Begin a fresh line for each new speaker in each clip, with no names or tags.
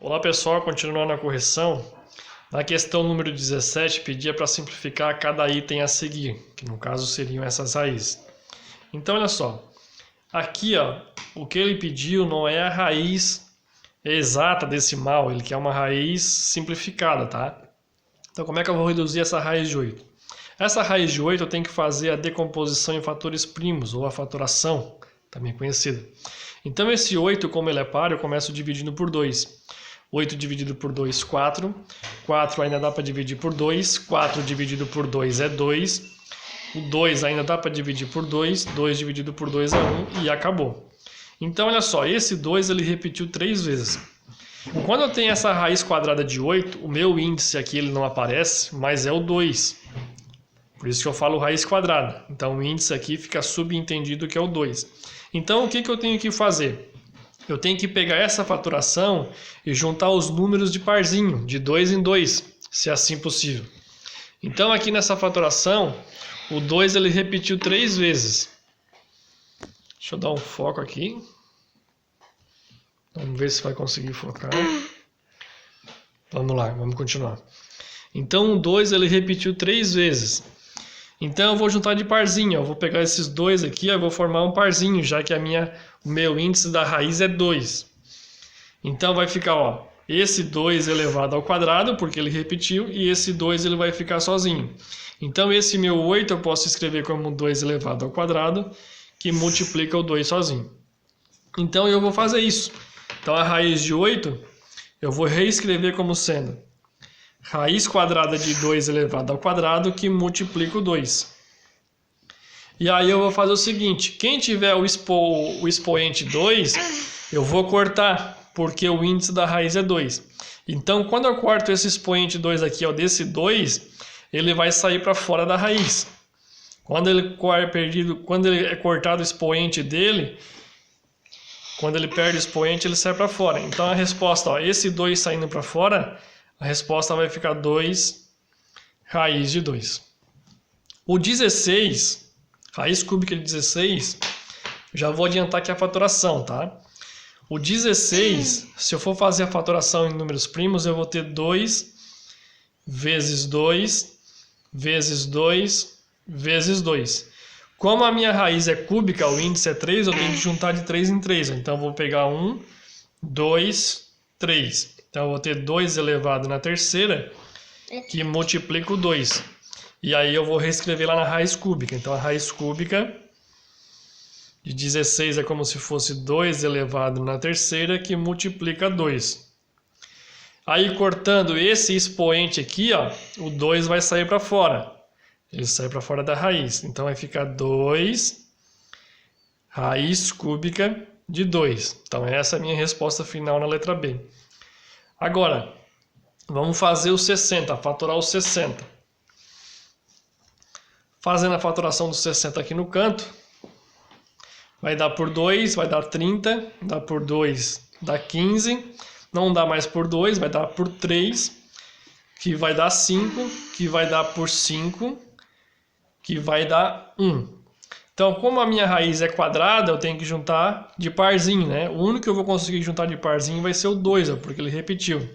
Olá pessoal, continuando a correção. Na questão número 17, pedia para simplificar cada item a seguir, que no caso seriam essas raízes. Então olha só, aqui o que ele pediu não é a raiz exata decimal, ele quer uma raiz simplificada, tá? Então como é que eu vou reduzir essa raiz de 8? Essa raiz de 8 eu tenho que fazer a decomposição em fatores primos, ou a fatoração, também conhecida. Então esse 8, como ele é par, eu começo dividindo por 2. 8 dividido por 2, 4. 4 ainda dá para dividir por 2. 4 dividido por 2 é 2. O 2 ainda dá para dividir por 2. 2 dividido por 2 é 1 e acabou. Então, olha só, esse 2 ele repetiu 3 vezes. Quando eu tenho essa raiz quadrada de 8, o meu índice aqui ele não aparece, mas é o 2. Por isso que eu falo raiz quadrada. Então, o índice aqui fica subentendido que é o 2. Então, o que eu tenho que fazer? Eu tenho que pegar essa fatoração e juntar os números de parzinho, de 2 em 2, se assim possível. Então aqui nessa fatoração, o 2 ele repetiu 3 vezes. Deixa eu dar um foco aqui. Vamos ver se vai conseguir focar. Vamos lá, vamos continuar. Então o 2 ele repetiu 3 vezes. Então eu vou juntar de parzinho, eu vou pegar esses dois aqui, eu vou formar um parzinho, já que o meu índice da raiz é 2. Então vai ficar, esse 2 elevado ao quadrado, porque ele repetiu, e esse 2 ele vai ficar sozinho. Então esse meu 8 eu posso escrever como 2 elevado ao quadrado, que multiplica o 2 sozinho. Então eu vou fazer isso. Então a raiz de 8 eu vou reescrever como sendo raiz quadrada de 2 elevado ao quadrado, que multiplica o 2. E aí eu vou fazer o seguinte, quem tiver o expoente 2, eu vou cortar, porque o índice da raiz é 2. Então, quando eu corto esse expoente 2 aqui, desse 2, ele vai sair para fora da raiz. Quando ele é cortado o expoente dele, quando ele perde o expoente, ele sai para fora. Então, a resposta, esse 2 saindo para fora, a resposta vai ficar 2 raiz de 2. O 16, raiz cúbica de 16, já vou adiantar que é a fatoração, tá? O 16, se eu for fazer a fatoração em números primos, eu vou ter 2 vezes 2 vezes 2 vezes 2. Como a minha raiz é cúbica, o índice é 3, eu tenho que juntar de 3 em 3. Então eu vou pegar 1, 2, 3. Então, eu vou ter 2 elevado na terceira, que multiplica o 2. E aí eu vou reescrever lá na raiz cúbica. Então, a raiz cúbica de 16 é como se fosse 2 elevado na terceira, que multiplica 2. Aí, cortando esse expoente aqui, o 2 vai sair para fora. Ele sai para fora da raiz. Então, vai ficar 2 raiz cúbica de 2. Então, essa é a minha resposta final na letra B. Agora, vamos fazer o 60, fatorar o 60. Fazendo a fatoração do 60 aqui no canto, vai dar por 2, vai dar 30, dá por 2, dá 15, não dá mais por 2, vai dar por 3, que vai dar 5, que vai dar por 5, que vai dar 1. Então, como a minha raiz é quadrada, eu tenho que juntar de parzinho, né? O único que eu vou conseguir juntar de parzinho vai ser o 2, porque ele repetiu.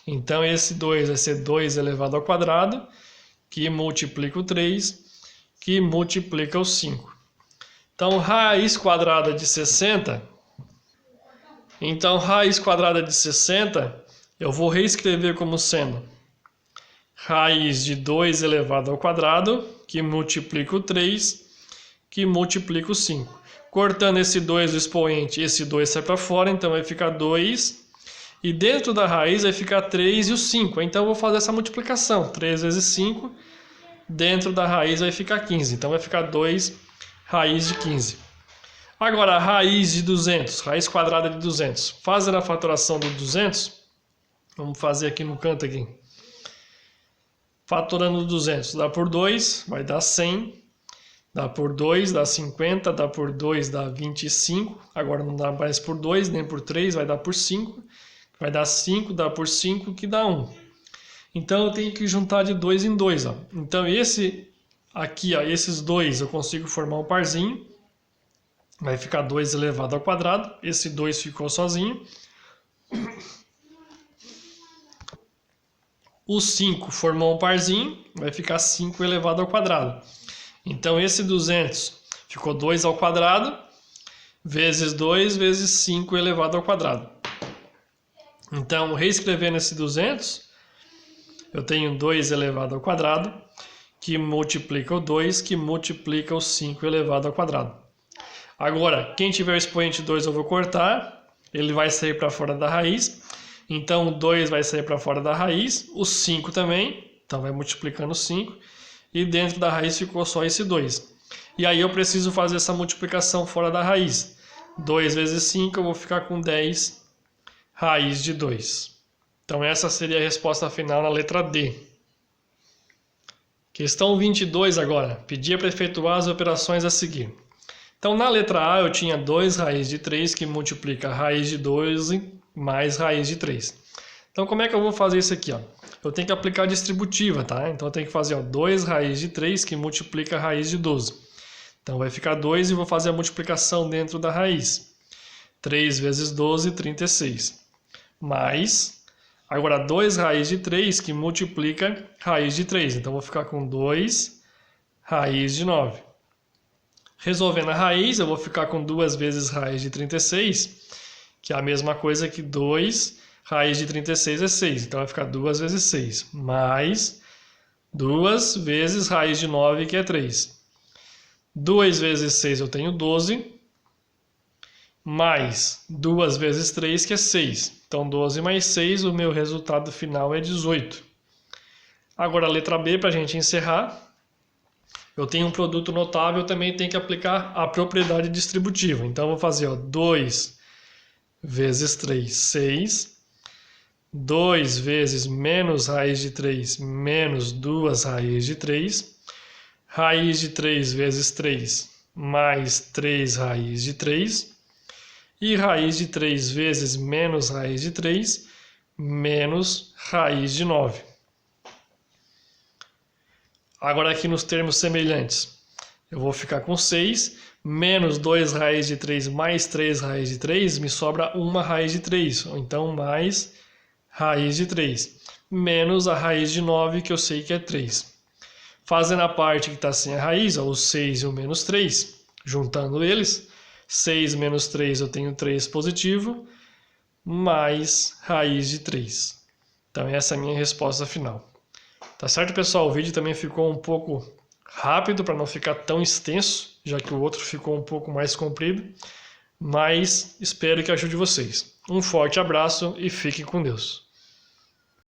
Então, esse 2 vai ser 2 elevado ao quadrado, que multiplica o 3, que multiplica o 5. Então, raiz quadrada de 60. Então, raiz quadrada de 60, eu vou reescrever como sendo raiz de 2 elevado ao quadrado, que multiplica o 3, que multiplica o 5. Cortando esse 2 do expoente, esse 2 sai para fora, então vai ficar 2. E dentro da raiz vai ficar 3 e o 5. Então eu vou fazer essa multiplicação. 3 vezes 5, dentro da raiz vai ficar 15. Então vai ficar 2 raiz de 15. Agora a raiz de 200, raiz quadrada de 200. Fazendo a fatoração do 200, vamos fazer aqui no canto aqui. Fatorando 200, dá por 2, vai dar 100. Dá por 2, dá 50, dá por 2, dá 25. Agora não dá mais por 2, nem por 3, vai dar por 5. Vai dar 5, dá por 5, que dá 1. Então eu tenho que juntar de 2 em 2. Então esse aqui, esses dois eu consigo formar um parzinho. Vai ficar 2 elevado ao quadrado. Esse 2 ficou sozinho. O 5 formou um parzinho, vai ficar 5 elevado ao quadrado. Então esse 200 ficou 2 ao quadrado, vezes 2 vezes 5 elevado ao quadrado. Então, reescrevendo esse 200, eu tenho 2 elevado ao quadrado, que multiplica o 2, que multiplica o 5 elevado ao quadrado. Agora, quem tiver o expoente 2 eu vou cortar, ele vai sair para fora da raiz. Então, o 2 vai sair para fora da raiz, o 5 também, então vai multiplicando 5. E dentro da raiz ficou só esse 2. E aí eu preciso fazer essa multiplicação fora da raiz. 2 vezes 5 eu vou ficar com 10 raiz de 2. Então essa seria a resposta final na letra D. Questão 22 agora. Pedia para efetuar as operações a seguir. Então na letra A eu tinha 2 raiz de 3 que multiplica raiz de 12 mais raiz de 3. Então como é que eu vou fazer isso aqui? Ó? Eu tenho que aplicar a distributiva, tá? Então eu tenho que fazer 2 raiz de 3 que multiplica raiz de 12. Então vai ficar 2 e vou fazer a multiplicação dentro da raiz. 3 vezes 12, 36. Mais, agora 2 raiz de 3 que multiplica raiz de 3. Então vou ficar com 2 raiz de 9. Resolvendo a raiz, eu vou ficar com 2 vezes raiz de 36, que é a mesma coisa que 2 raiz de 36 é 6. Então vai ficar 2 vezes 6, mais 2 vezes raiz de 9, que é 3. 2 vezes 6 eu tenho 12, mais 2 vezes 3, que é 6. Então 12 mais 6, o meu resultado final é 18. Agora a letra B, para a gente encerrar. Eu tenho um produto notável, eu também tenho que aplicar a propriedade distributiva. Então eu vou fazer 2 vezes 3, 6. 2 vezes menos raiz de 3, menos 2 raiz de 3. Raiz de 3 vezes 3, mais 3 raiz de 3. E raiz de 3 vezes menos raiz de 3, menos raiz de 9. Agora aqui nos termos semelhantes, eu vou ficar com 6, menos 2 raiz de 3 mais 3 raiz de 3, me sobra 1 raiz de 3, ou então mais raiz de 3, menos a raiz de 9, que eu sei que é 3. Fazendo a parte que está sem a raiz, ó, o 6 e o menos 3, juntando eles, 6 menos 3 eu tenho 3 positivo, mais raiz de 3. Então essa é a minha resposta final. Tá certo, pessoal? O vídeo também ficou um pouco rápido para não ficar tão extenso, já que o outro ficou um pouco mais comprido, mas espero que ajude vocês. Um forte abraço e fiquem com Deus.